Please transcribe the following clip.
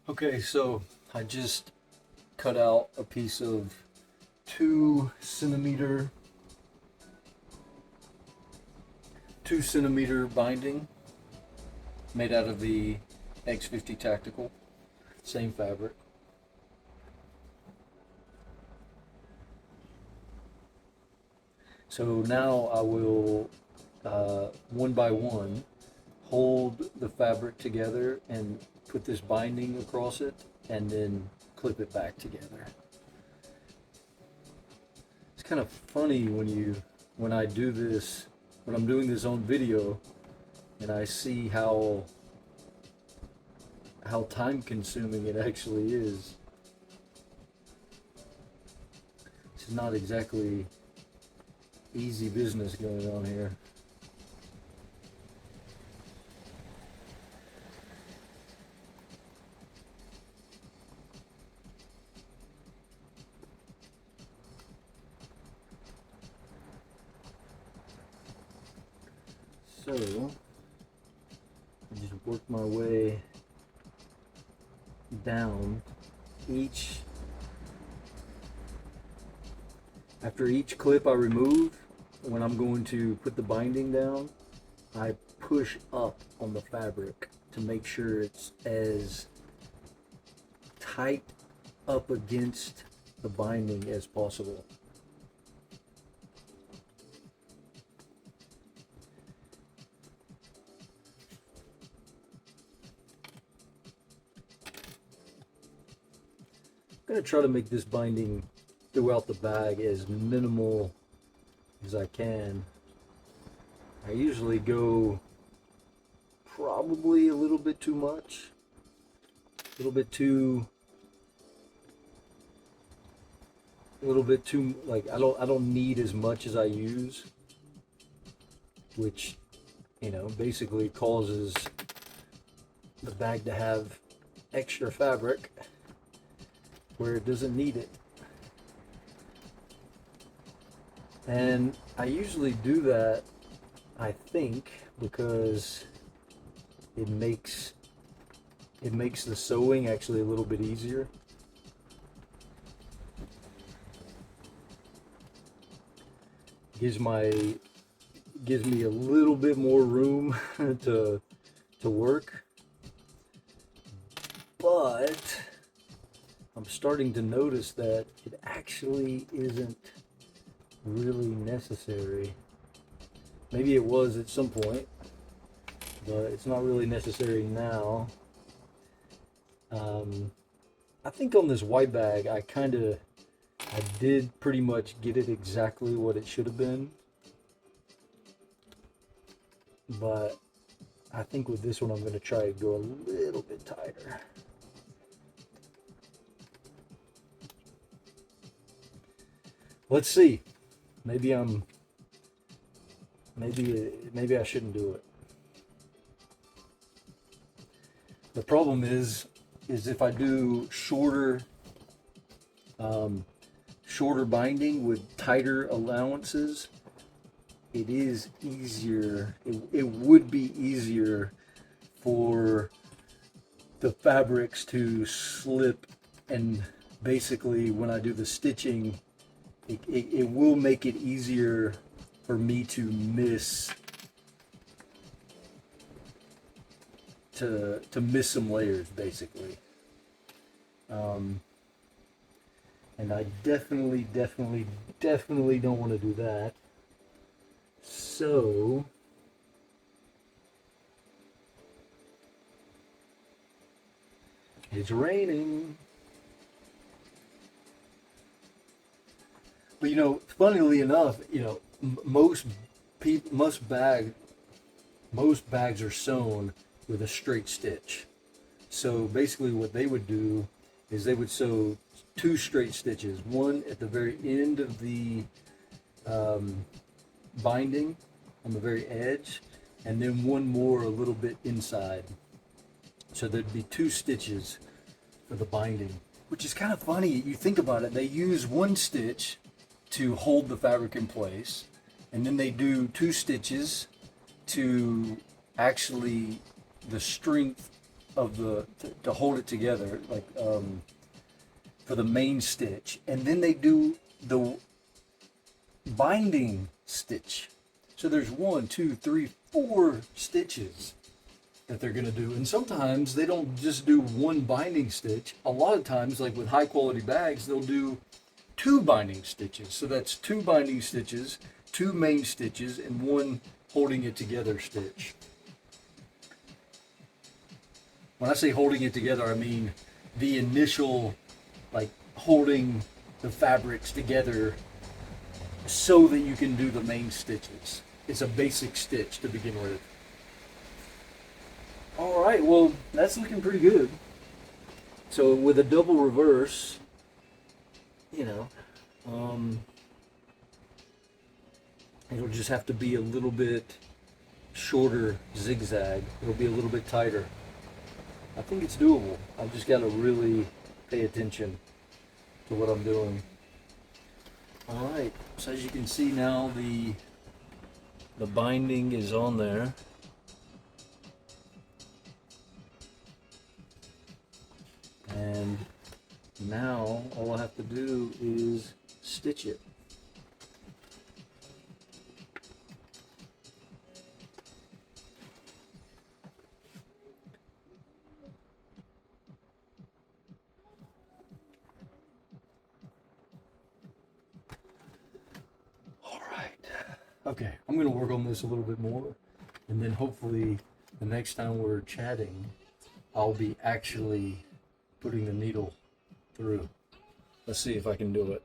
Okay, so I just cut out a piece of 2 centimeter 2 centimeter binding made out of the X50 Tactical, same fabric. So now I will, one by one, hold the fabric together and put this binding across it and then clip it back together. It's kind of funny when I do this, when I'm doing this on video and I see how time consuming it actually is. It's not exactly easy business going on here. So, I just work my way down after each clip I remove, when I'm going to put the binding down, I push up on the fabric to make sure it's as tight up against the binding as possible. I'm going to try to make this binding throughout the bag as minimal as I can. I usually go probably a little bit too much, a little bit too like I don't need as much as I use, which basically causes the bag to have extra fabric where it doesn't need it. And I usually do that, I think, because it makes the sewing actually a little bit easier. Gives me a little bit more room to work. But I'm starting to notice that it actually isn't really necessary. Maybe it was at some point, but it's not really necessary now. I think on this white bag, I did pretty much get it exactly what it should have been. But I think with this one, I'm going to try to go a little bit tighter. Let's see. Maybe I shouldn't do it. The problem is if I do shorter binding with tighter allowances, it is easier. It would be easier for the fabrics to slip, and basically when I do the stitching, it will make it easier for me to miss some layers, basically. And I definitely don't want to do that. So it's raining. But funnily enough, most bags are sewn with a straight stitch. So basically what they would do is they would sew 2 straight stitches, one at the very end of the binding on the very edge, and then one more a little bit inside. So there'd be 2 stitches for the binding, which is kind of funny. You think about it, they use 1 stitch to hold the fabric in place, and then they do 2 stitches to actually the strength of the to hold it together, like for the main stitch, and then they do the binding stitch. So there's 1, 2, 3, 4 stitches that they're going to do, and sometimes they don't just do one binding stitch. A lot of times, like with high quality bags, they'll do 2 binding stitches. So that's 2 binding stitches, 2 main stitches, and 1 holding it together stitch. When I say holding it together, I mean the initial, like holding the fabrics together so that you can do the main stitches. It's a basic stitch to begin with. All right, well, that's looking pretty good. So with a double reverse, you know, it'll just have to be a little bit shorter zigzag. It'll be a little bit tighter. I think it's doable. I've just got to really pay attention to what I'm doing. All right, so as you can see now, the binding is on there. And now all I have to do is stitch it. Okay, I'm going to work on this a little bit more, and then hopefully the next time we're chatting, I'll be actually putting the needle through. Let's see if I can do it.